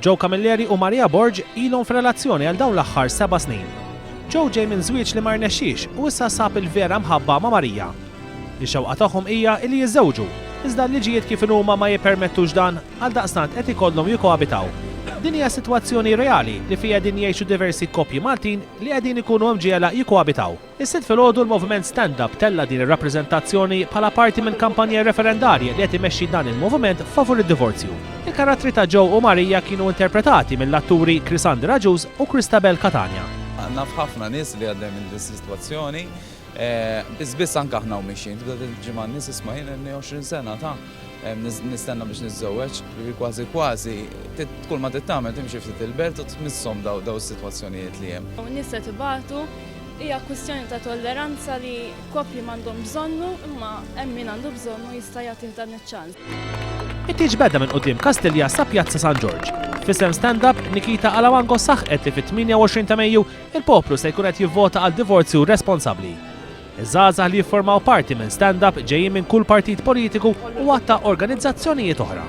Joe Camilleri u Maria Borg ilhom f'relazzjoni għal dawn l-aħħar 7 snin. Joe ġej minn żwieġ li ma rnexxiex u issa sab il-vera mħabba ma' Maria. Ix-xewqa tagħhom hija li jiżżewġu, iżda l-liġijiet kif huma ma jippermettux dan għaldaqstant qed ikollhom jikkoabitaw. Din hija sitwazzjoni reali li fiha din jgħixu diversi koppji Maltin li qegħdin ikunu mġiela jikkoabitaw. Is-sitt filgħodu l-moviment Stand Up tella din ir-rappreżentazzjoni bħala parti minn kampanja referendarja li qed imexxi dan il-moviment favur id-divorzju. Il-karattri ta' Joe u Maria kienu interpretati mill-atturi Crisandra Ġuż u Christabel Catania. Naf ħafna nies li għaddej minn din is-sitwazzjoni, biss anke aħna u mixin, tibda ġimgħa nies isma' jien 20 sena ta' nistenna biex niżżewweġ, kważi kull ma tittamel timxi ftit il-belt u tmisshom daw is-sitwazzjonijiet li hemm. Nies qed ibatu hija kwistjoni ta' tolleranza li koppji m'għandhom bżonnu imma hemm min għandu bżonnu jista' jagħtih dan iċ-ċans. It-tieġ beda minn qudiem Kastilja sa Pjazza San George. F'isem Stand Up, Nikita Alawango saħqet li fit-28 ta' Mejju il-poplu se jkun qed jivvota għal divorzju responsabbli. Iż-żgħażagħ li jiffurmaw parti minn Stand Up ġejjin minn kull partit politiku u għatta organizzazzjonijiet oħra.